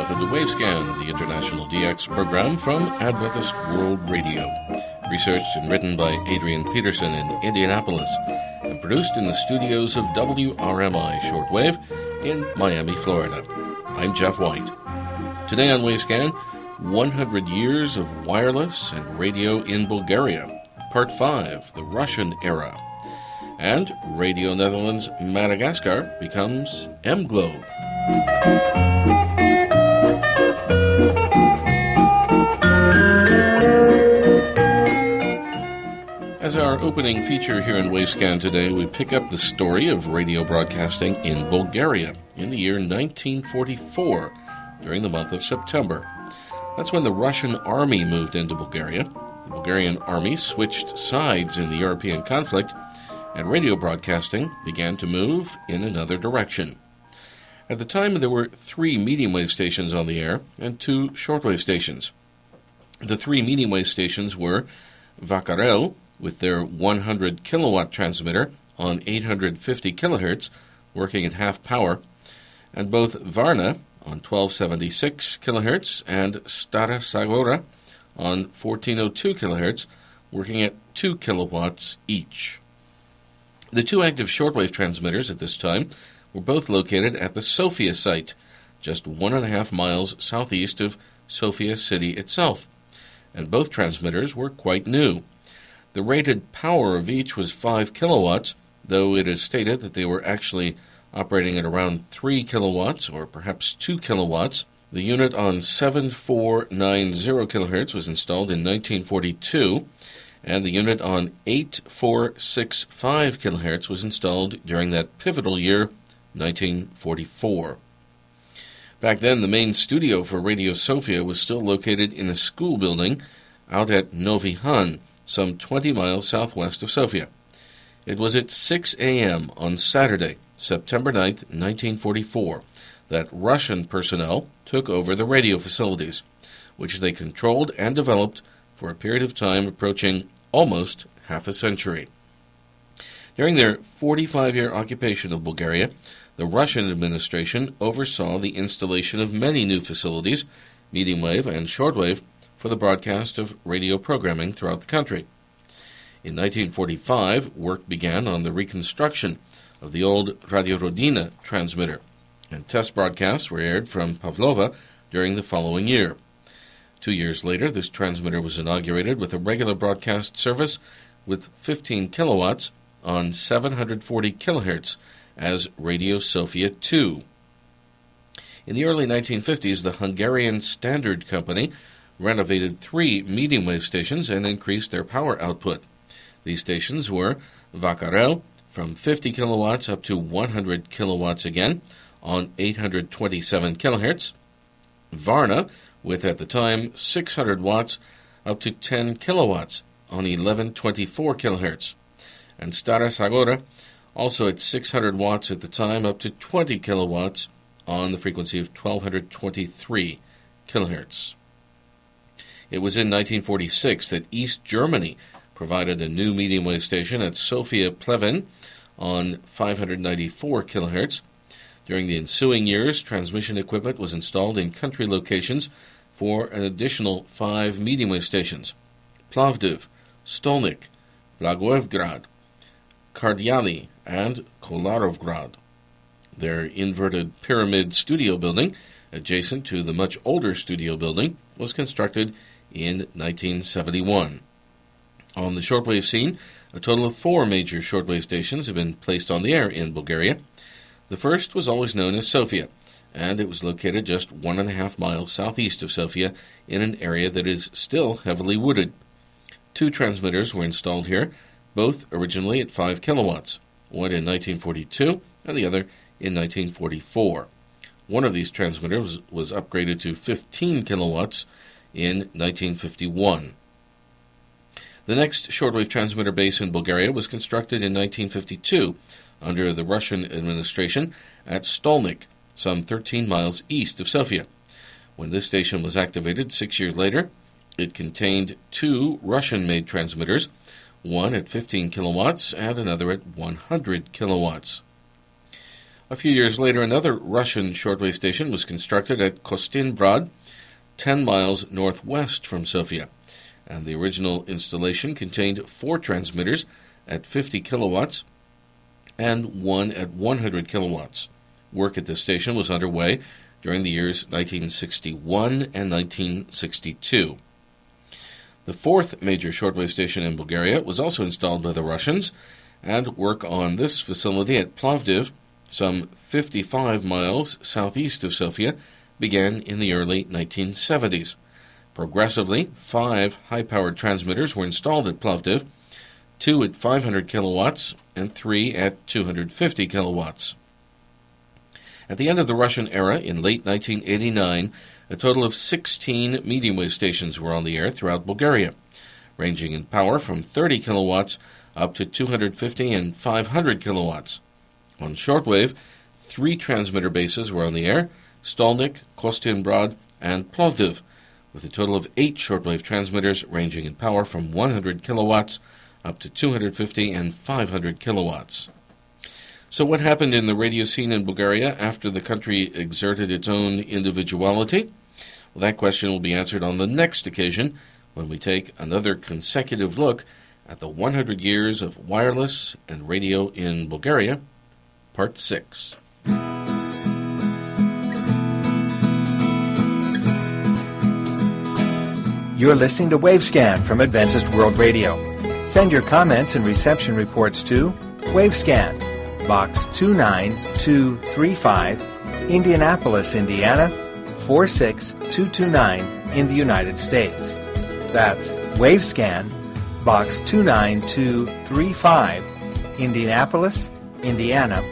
Welcome to Wavescan, the international DX program from Adventist World Radio. Researched and written by Adrian Peterson in Indianapolis and produced in the studios of WRMI Shortwave in Miami, Florida. I'm Jeff White. Today on Wavescan, 100 Years of Wireless and Radio in Bulgaria, Part 5, the Russian Era. And Radio Netherlands Madagascar becomes M-Globe. As our opening feature here in Wavescan today, we pick up the story of radio broadcasting in Bulgaria in the year 1944, during the month of September. That's when the Russian army moved into Bulgaria. The Bulgarian army switched sides in the European conflict, and radio broadcasting began to move in another direction. At the time, there were 3 medium-wave stations on the air and 2 shortwave stations. The 3 medium-wave stations were Vakarel, with their 100 kilowatt transmitter on 850 kilohertz, working at half power, and both Varna on 1276 kilohertz and Stara Zagora on 1402 kilohertz, working at 2 kilowatts each. The 2 active shortwave transmitters at this time were both located at the Sofia site, just 1.5 miles southeast of Sofia city itself, and both transmitters were quite new. The rated power of each was 5 kilowatts, though it is stated that they were actually operating at around 3 kilowatts or perhaps 2 kilowatts. The unit on 7490 kilohertz was installed in 1942, and the unit on 8465 kilohertz was installed during that pivotal year, 1944. Back then, the main studio for Radio Sofia was still located in a school building out at Novi Han, some 20 miles southwest of Sofia. It was at 6 a.m. on Saturday, September 9th, 1944, that Russian personnel took over the radio facilities, which they controlled and developed for a period of time approaching almost half a century. During their 45-year occupation of Bulgaria, the Russian administration oversaw the installation of many new facilities, medium wave and shortwave, for the broadcast of radio programming throughout the country. In 1945, work began on the reconstruction of the old Radio Rodina transmitter, and test broadcasts were aired from Pavlova during the following year. 2 years later, this transmitter was inaugurated with a regular broadcast service with 15 kilowatts on 740 kilohertz as Radio Sofia 2. In the early 1950s, the Hungarian Standard Company renovated 3 medium-wave stations and increased their power output. These stations were Vakarel, from 50 kilowatts up to 100 kilowatts again, on 827 kilohertz, Varna, with at the time 600 watts up to 10 kilowatts on 1124 kilohertz, and Stara Zagora, also at 600 watts at the time up to 20 kilowatts on the frequency of 1223 kilohertz. It was in 1946 that East Germany provided a new medium-wave station at Sofia Pleven on 594 kilohertz. During the ensuing years, transmission equipment was installed in country locations for an additional 5 medium-wave stations: Plovdiv, Stolnik, Blagoevgrad, Kardyali, and Kolarovgrad. Their inverted pyramid studio building, adjacent to the much older studio building, was constructed in 1971. On the shortwave scene, a total of 4 major shortwave stations have been placed on the air in Bulgaria. The first was always known as Sofia, and it was located just 1.5 miles southeast of Sofia in an area that is still heavily wooded. 2 transmitters were installed here, both originally at 5 kilowatts, one in 1942 and the other in 1944. One of these transmitters was upgraded to 15 kilowatts in 1951. The next shortwave transmitter base in Bulgaria was constructed in 1952 under the Russian administration at Stolnik, some 13 miles east of Sofia. When this station was activated 6 years later, it contained 2 Russian-made transmitters, one at 15 kilowatts and another at 100 kilowatts. A few years later, another Russian shortwave station was constructed at Kostinbrod, 10 miles northwest from Sofia, and the original installation contained 4 transmitters at 50 kilowatts and 1 at 100 kilowatts. Work at this station was underway during the years 1961 and 1962. The 4th major shortwave station in Bulgaria was also installed by the Russians, and work on this facility at Plovdiv, some 55 miles southeast of Sofia, began in the early 1970s. Progressively, 5 high-powered transmitters were installed at Plovdiv, 2 at 500 kilowatts and 3 at 250 kilowatts. At the end of the Russian era, in late 1989, a total of 16 medium-wave stations were on the air throughout Bulgaria, ranging in power from 30 kilowatts up to 250 and 500 kilowatts. On shortwave, 3 transmitter bases were on the air: Stolnik, Kostinbrod, and Plovdiv, with a total of 8 shortwave transmitters ranging in power from 100 kilowatts up to 250 and 500 kilowatts. So what happened in the radio scene in Bulgaria after the country exerted its own individuality? Well, that question will be answered on the next occasion when we take another consecutive look at the 100 years of wireless and radio in Bulgaria, Part 6. You're listening to Wavescan from Adventist World Radio. Send your comments and reception reports to Wavescan, Box 29235, Indianapolis, Indiana 46229 in the United States. That's Wavescan, Box 29235, Indianapolis, Indiana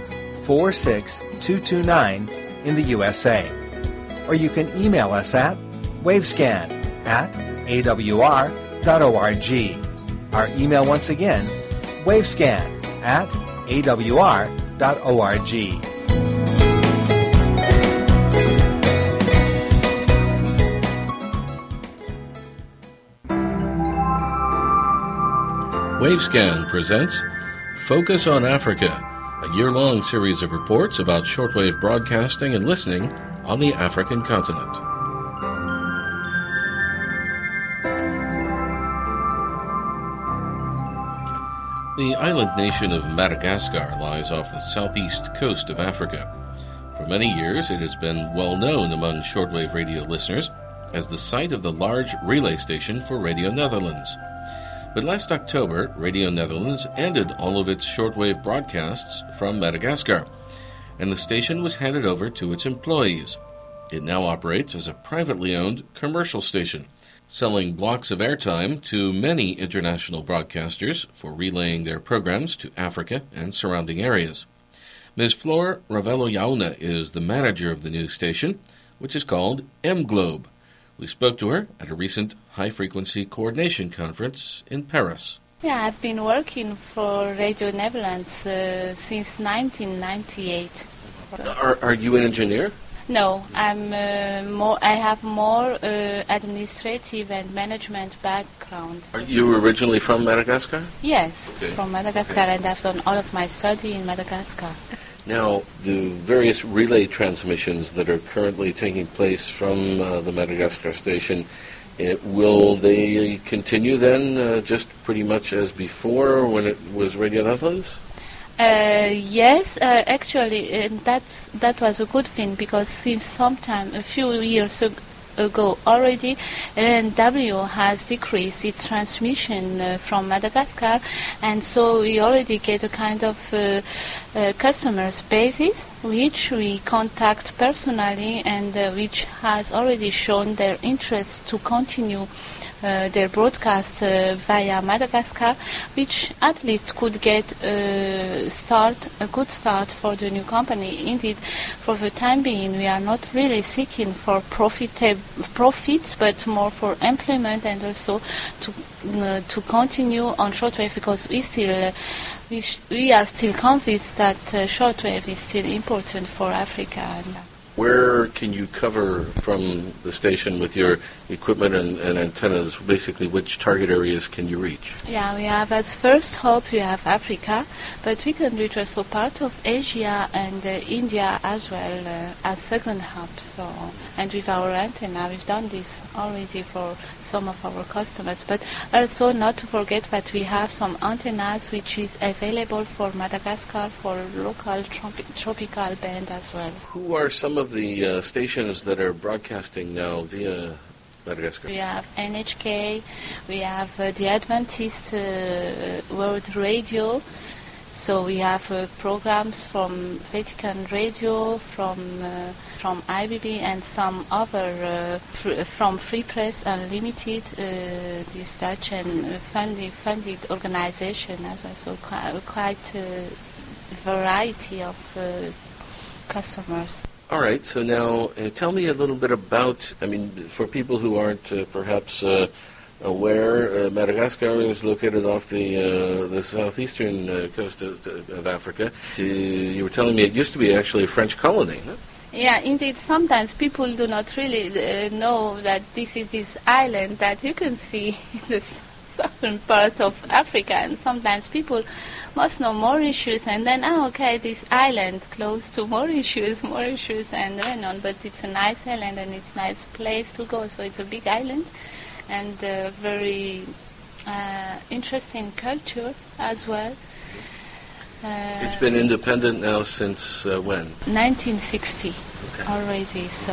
46229 in the USA. Or you can email us at wavescan@awr.org. Our email once again, wavescan@awr.org. Wavescan presents Focus on Africa, a year-long series of reports about shortwave broadcasting and listening on the African continent. The island nation of Madagascar lies off the southeast coast of Africa. For many years, it has been well known among shortwave radio listeners as the site of the large relay station for Radio Netherlands. But last October, Radio Netherlands ended all of its shortwave broadcasts from Madagascar, and the station was handed over to its employees. It now operates as a privately owned commercial station, selling blocks of airtime to many international broadcasters for relaying their programs to Africa and surrounding areas. Ms. Floor Ravello-Jauna is the manager of the new station, which is called M-Globe. We spoke to her at a recent high-frequency coordination conference in Paris. Yeah, I've been working for Radio Netherlands since 1998. Are you an engineer? No, I have more administrative and management background. Are you originally from Madagascar? Yes, Okay. from Madagascar, and I've done all of my study in Madagascar. Now, the various relay transmissions that are currently taking place from the Madagascar station, will they continue then just pretty much as before when it was Radio Netherlands? Yes, actually, that was a good thing, because since sometime, a few years ago already, RNW has decreased its transmission from Madagascar, and so we already get a kind of customers basis, which we contact personally, and which has already shown their interest to continue their broadcast via Madagascar, which at least could get a good start for the new company. Indeed, for the time being, we are not really seeking for profits, but more for employment, and also to continue on shortwave, because we are still convinced that shortwave is still important for Africa. Where can you cover from the station with your equipment and antennas? Basically, which target areas can you reach? Yeah, we have as first hub, we have Africa, but we can reach also part of Asia and India as well as second hub. So, and with our antenna, we've done this already for some of our customers. But also not to forget that we have some antennas which is available for Madagascar for local tropical band as well. Who are some of the stations that are broadcasting now via Madagascar? We have NHK, we have the Adventist World Radio, so we have programs from Vatican Radio, from IBB, and some other from Free Press Unlimited, this Dutch and funded organization as well, so quite a variety of customers. All right, so now tell me a little bit about, for people who aren't perhaps aware, Madagascar is located off the southeastern coast of Africa. You were telling me it used to be actually a French colony, huh? Yeah, indeed. Sometimes people do not really know that this is this island that you can see in the southern part of Africa, and sometimes people must know Mauritius, and then, this island close to Mauritius, and then on. But it's a nice island, and it's a nice place to go. So it's a big island, and very interesting culture as well. It's been independent now since when? 1960 already, so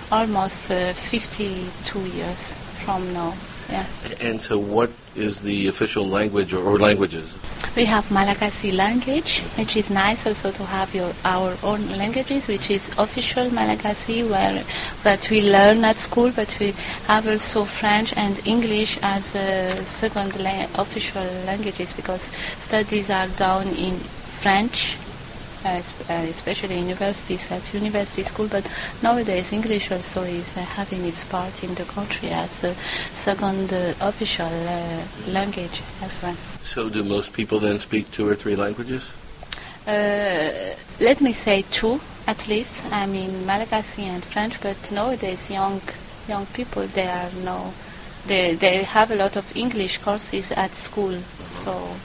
almost 52 years from now. Yeah. And so what is the official language or languages? We have Malagasy language, which is nice also to have our own languages, which is official Malagasy, that we learn at school, but we have also French and English as second official languages, because studies are done in French, especially universities, at university school, but nowadays English also is having its part in the country as a second official language as well. So do most people then speak 2 or 3 languages? Let me say 2 at least. I mean Malagasy and French, but nowadays young people, they have a lot of English courses at school. So.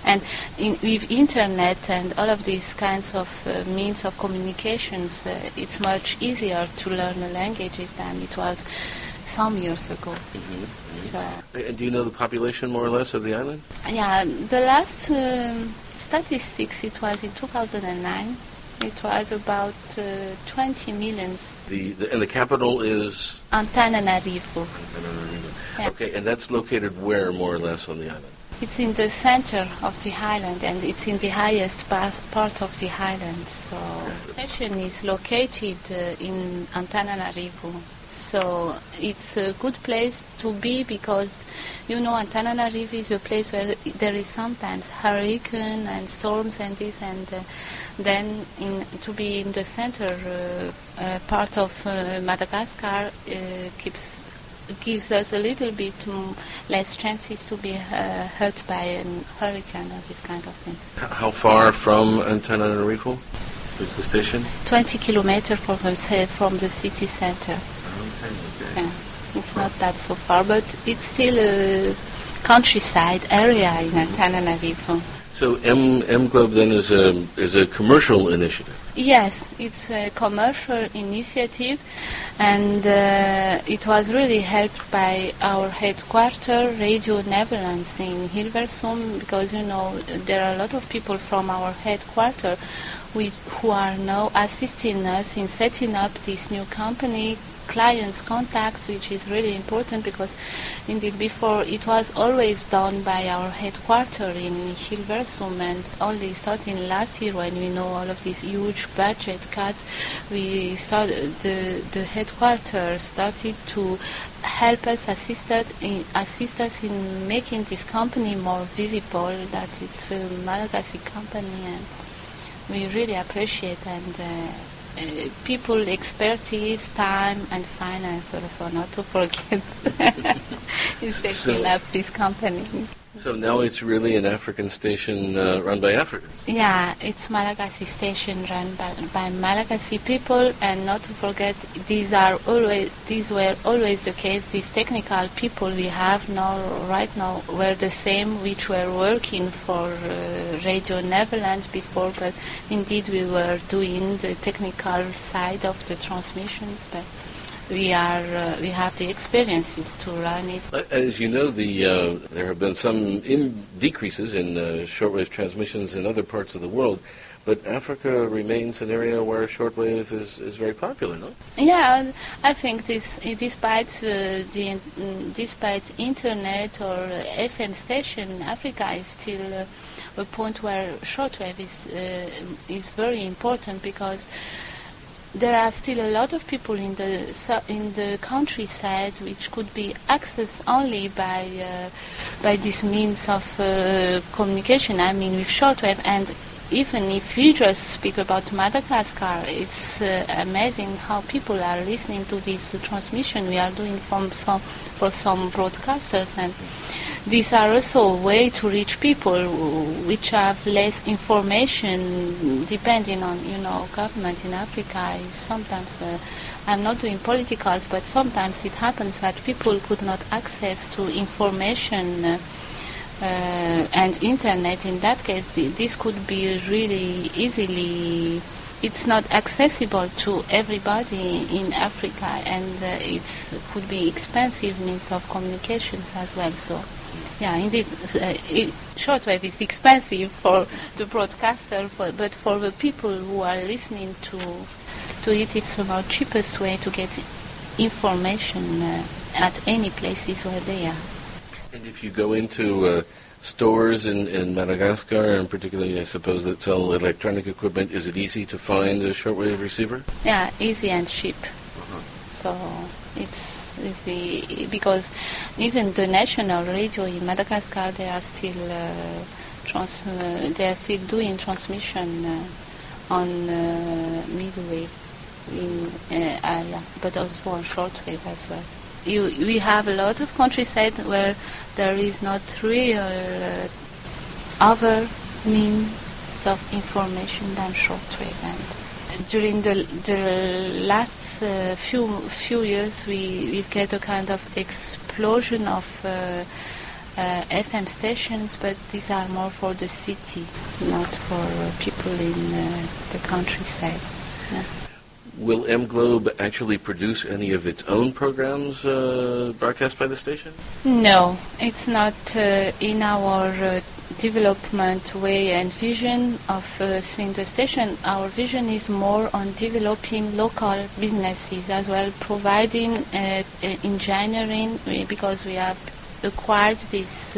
And with internet and all of these kinds of means of communications, it's much easier to learn languages than it was some years ago. Mm-hmm. So, and do you know the population more or less of the island? Yeah, the last statistics, it was in 2009. It was about 20 million. And the capital is? Antananarivo. Yeah. Okay, and that's located where more or less on the island? It's in the center of the island, and it's in the highest part of the island. So the station is located in Antananarivo. So it's a good place to be, because Antananarivo is a place where there is sometimes hurricane and storms and this, and then to be in the center part of Madagascar gives us a little bit less chances to be hurt by a hurricane or this kind of things. How far from Antananarivo is the station? 20 kilometers from the city center. Okay. Yeah. It's not that so far, but it's still a countryside area in Antananarivo. So M Globe then is a commercial initiative? Yes, it's a commercial initiative, and it was really helped by our headquarters, Radio Netherlands in Hilversum, because there are a lot of people from our headquarters who are now assisting us in setting up this new company, clients contact, which is really important, because indeed before it was always done by our headquarters in Hilversum, and only starting last year, when we know all of this huge budget cut, we started the headquarters started to help us, assist us in making this company more visible, that it's a Malagasy company, and we really appreciate, and people, expertise, time, and finance also, not to forget, is taking up this company. So now it's really an African station run by Africans. Yeah, it's Malagasy station run by Malagasy people, and not to forget, these were always the case. These technical people we have now, right now, were the same which were working for Radio Netherlands before, but indeed we were doing the technical side of the transmissions, but we have the experiences to run it. As you know, there have been some decreases in shortwave transmissions in other parts of the world, but Africa remains an area where shortwave is very popular, no? Yeah, I think despite internet or FM station, Africa is still a point where shortwave is very important, because there are still a lot of people in the countryside which could be accessed only by this means of communication. I mean, with shortwave. And even if we just speak about Madagascar, it's amazing how people are listening to this transmission we are doing for some broadcasters, and these are also a way to reach people which have less information, depending on, government in Africa is sometimes, I'm not doing politicals, but sometimes it happens that people could not access to information and internet. In that case, this could be really easily, it's not accessible to everybody in Africa, and it could be expensive means of communications as well. So, yeah, indeed, shortwave is expensive for the broadcaster, but for the people who are listening to it, it's the more cheapest way to get information at any places where they are. And if you go into stores in Madagascar, and particularly, I suppose, that sell electronic equipment, is it easy to find a shortwave receiver? Yeah, easy and cheap. So it's easy, because even the national radio in Madagascar, they are still doing transmission on midwave but also on shortwave as well. We have a lot of countryside where there is not real other means of information than shortwave. And during the last few years, we get a kind of explosion of FM stations, but these are more for the city, not for people in the countryside. Yeah. Will M-Globe actually produce any of its own programs broadcast by the station? No, it's not in our development way and vision of seeing the station. Our vision is more on developing local businesses as well, providing engineering, because we have acquired this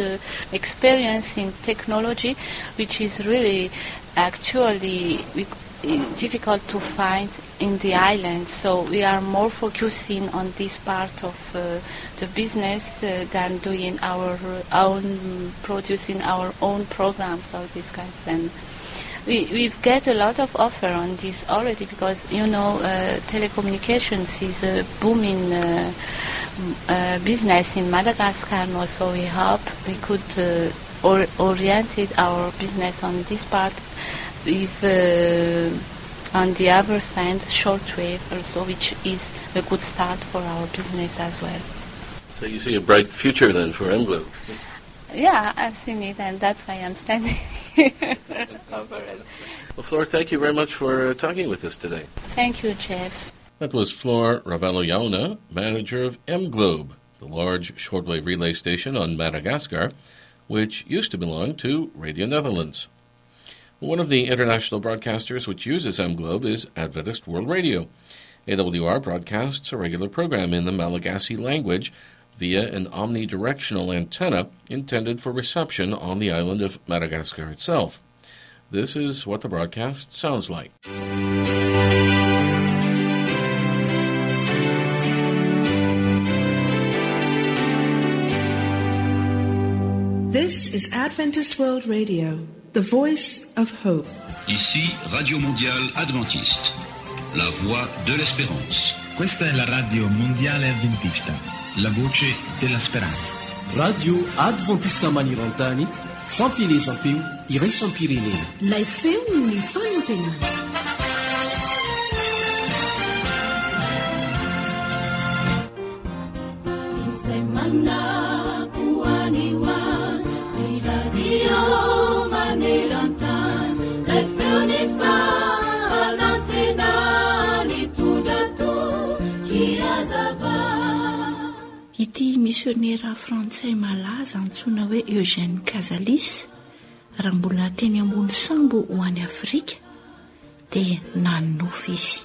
experience in technology, which is really actually difficult to find in the island. So we are more focusing on this part of the business than doing our own, producing our own programs or these kinds. And we've get a lot of offer on this already, because telecommunications is a booming business in Madagascar now. So we hope we could orientate our business on this part. With on the other side, shortwave also, which is a good start for our business as well. So you see a bright future then for M-Globe? Yeah, I've seen it, and that's why I'm standing here over it. Well, Flor, thank you very much for talking with us today. Thank you, Jeff. That was Flor Ravaloyauna, manager of M-Globe, the large shortwave relay station on Madagascar, which used to belong to Radio Netherlands. One of the international broadcasters which uses M-Globe is Adventist World Radio. AWR broadcasts a regular program in the Malagasy language via an omnidirectional antenna intended for reception on the island of Madagascar itself. This is what the broadcast sounds like. This is Adventist World Radio, the voice of hope. Ici Radio Mondiale Adventiste, la voix de l'espérance. Questa è la Radio Mondiale Adventista, la voce della speranza. radio adventiste maneran-tany fampielezam-peo iraisam-pirenena. Ilay feo ny fanantenana. Ity misionera frantsay malaza antsoina hoe Eugène Casalis, raha mbola teny ambony sambo ho any Afrika dia nanofy izy.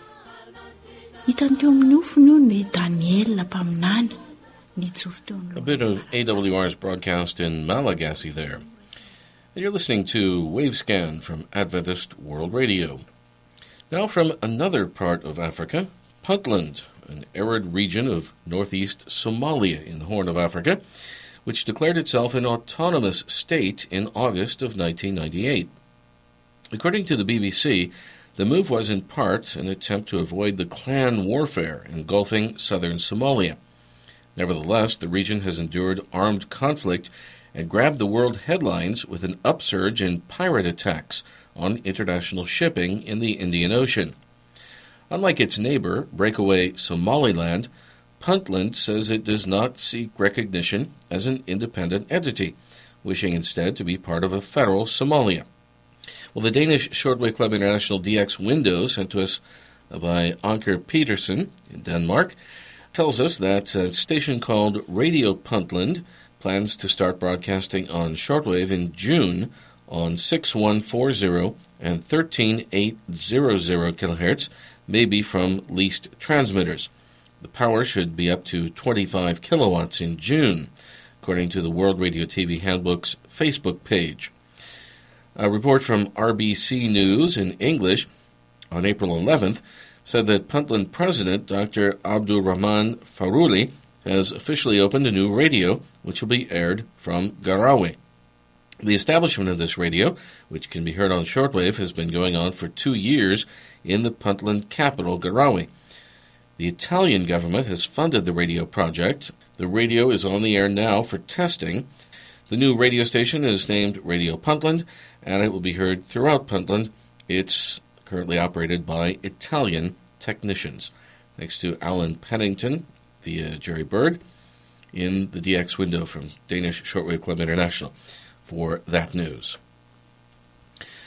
Hitany teo amin'ny ofiny io ny Daniel mpaminany nijoro teo amin'ny. A bit of AWR's broadcast in Malagasy there. And you're listening to Wavescan from Adventist World Radio. Now from another part of Africa, Puntland, an arid region of northeast Somalia in the Horn of Africa, which declared itself an autonomous state in August of 1998. According to the BBC, the move was in part an attempt to avoid the clan warfare engulfing southern Somalia. Nevertheless, the region has endured armed conflict and grabbed the world headlines with an upsurge in pirate attacks on international shipping in the Indian Ocean. Unlike its neighbor, breakaway Somaliland, Puntland says it does not seek recognition as an independent entity, wishing instead to be part of a federal Somalia. Well, the Danish Shortwave Club International DX window sent to us by Anker Petersen in Denmark tells us that a station called Radio Puntland plans to start broadcasting on shortwave in June on 6140 and 13800 kilohertz, maybe from leased transmitters. The power should be up to 25 kilowatts in June, according to the World Radio TV Handbook's Facebook page. A report from RBC News in English on April 11th said that Puntland President Dr. Abdul Rahman Farouli has officially opened a new radio, which will be aired from Garawe. The establishment of this radio, which can be heard on shortwave, has been going on for 2 years in the Puntland capital, Garawe. The Italian government has funded the radio project. The radio is on the air now for testing. The new radio station is named Radio Puntland, and it will be heard throughout Puntland. It's currently operated by Italian technicians. Thanks to Alan Pennington via Jerry Berg in the DX window from Danish Shortwave Club International for that news.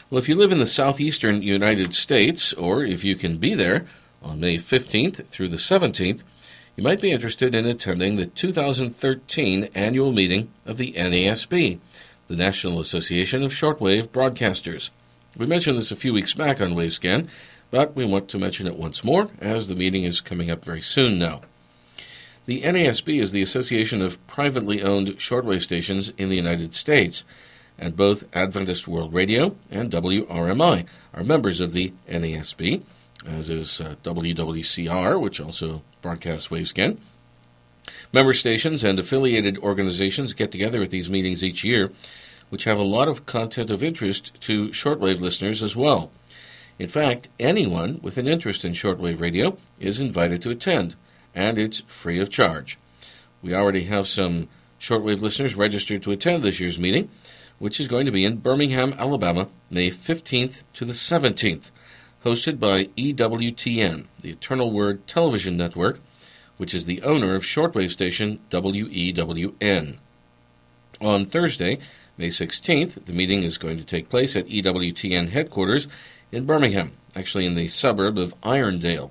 Well, if you live in the southeastern United States, or if you can be there on May 15th through the 17th, you might be interested in attending the 2013 annual meeting of the NASB, the National Association of Shortwave Broadcasters. We mentioned this a few weeks back on Wavescan, but we want to mention it once more as the meeting is coming up very soon now. The NASB is the Association of Privately Owned Shortwave Stations in the United States, and both Adventist World Radio and WRMI are members of the NASB, as is WWCR, which also broadcasts Wavescan. Member stations and affiliated organizations get together at these meetings each year, which have a lot of content of interest to shortwave listeners as well. In fact, anyone with an interest in shortwave radio is invited to attend, and it's free of charge. We already have some shortwave listeners registered to attend this year's meeting, which is going to be in Birmingham, Alabama, May 15th to the 17th, hosted by EWTN, the Eternal Word Television Network, which is the owner of shortwave station WEWN. On Thursday, May 16th, the meeting is going to take place at EWTN headquarters in Birmingham, actually in the suburb of Irondale.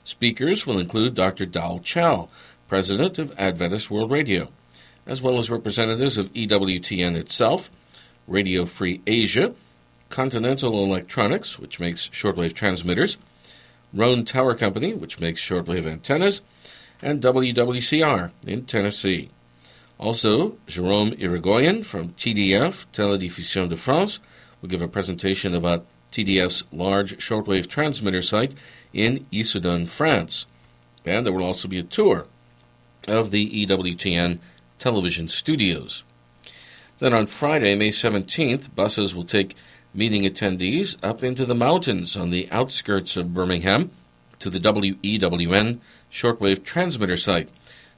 Speakers will include Dr. Dal Chow, president of Adventist World Radio, as well as representatives of EWTN itself, Radio Free Asia, Continental Electronics, which makes shortwave transmitters, Roan Tower Company, which makes shortwave antennas, and WWCR in Tennessee. Also, Jérôme Irigoyen from TDF, Télédiffusion de France, will give a presentation about TDF's large shortwave transmitter site in Issoudun, France. And there will also be a tour of the EWTN television studios. Then on Friday, May 17th, buses will take meeting attendees up into the mountains on the outskirts of Birmingham to the WEWN shortwave transmitter site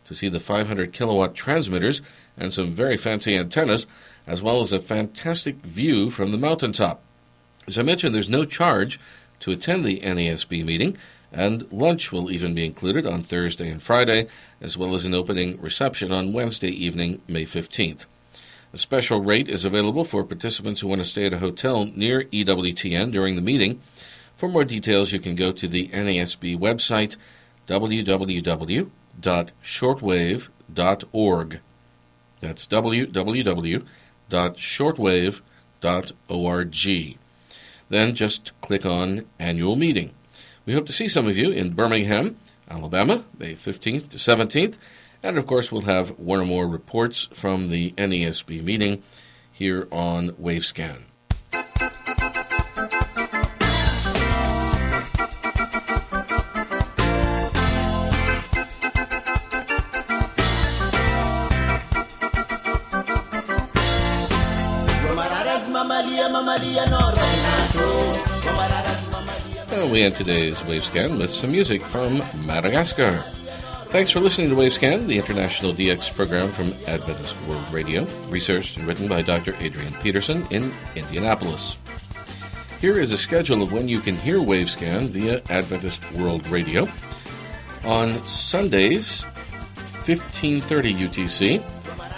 to see the 500 kilowatt transmitters and some very fancy antennas, as well as a fantastic view from the mountaintop. As I mentioned, there's no charge to attend the NASB meeting, and lunch will even be included on Thursday and Friday, as well as an opening reception on Wednesday evening, May 15th. A special rate is available for participants who want to stay at a hotel near EWTN during the meeting. For more details, you can go to the NASB website, www.shortwave.org. That's www.shortwave.org. Then just click on Annual Meeting. We hope to see some of you in Birmingham, Alabama, May 15th to 17th. And, of course, we'll have one or more reports from the NASB meeting here on Wavescan. And we end today's Wavescan with some music from Madagascar. Thanks for listening to Wavescan, the international DX program from Adventist World Radio, researched and written by Dr. Adrian Peterson in Indianapolis. Here is a schedule of when you can hear Wavescan via Adventist World Radio. On Sundays, 1530 UTC,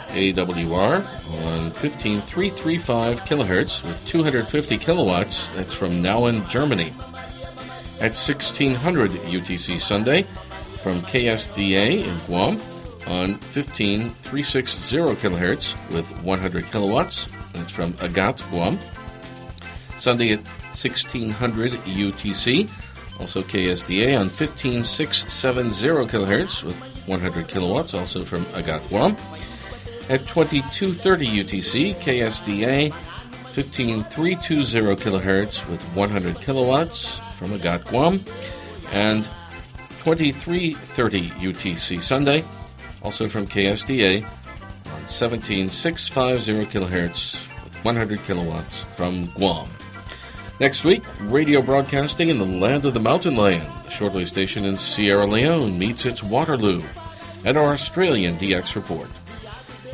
AWR on 15335 kilohertz with 250 kilowatts. That's from Nauen, Germany. At 1600 UTC Sunday, from KSDA in Guam on 15360 kilohertz with 100 kilowatts. That's from Agat, Guam. Sunday at 1600 UTC, also KSDA on 15670 kilohertz with 100 kilowatts, also from Agat, Guam. At 2230 UTC, KSDA 15320 kilohertz with 100 kilowatts from Agat, Guam. And 2330 UTC Sunday, also from KSDA, on 17650 kilohertz with 100 kilowatts from Guam. Next week, radio broadcasting in the land of the mountain lion. The shortwave station in Sierra Leone meets its Waterloo, and our Australian DX report.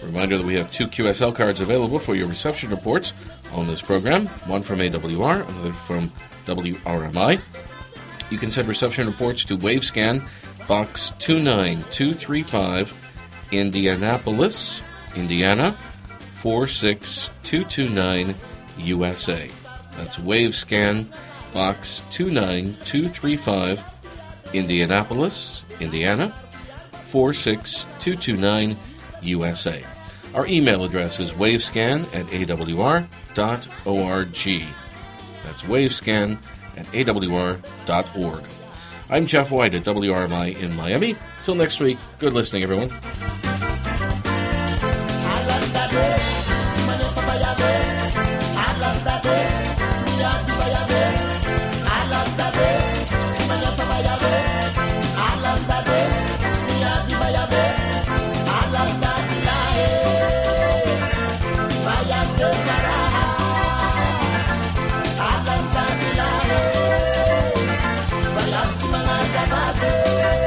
A reminder that we have 2 QSL cards available for your reception reports on this program, one from AWR, another from WRMI. You can send reception reports to Wavescan, Box 29235, Indianapolis, Indiana, 46229, USA. That's Wavescan, Box 29235, Indianapolis, Indiana, 46229, USA. Our email address is wavescan@awr.org. That's wavescan@awr.org. I'm Jeff White at WRMI in Miami. Till next week, good listening, everyone. Mga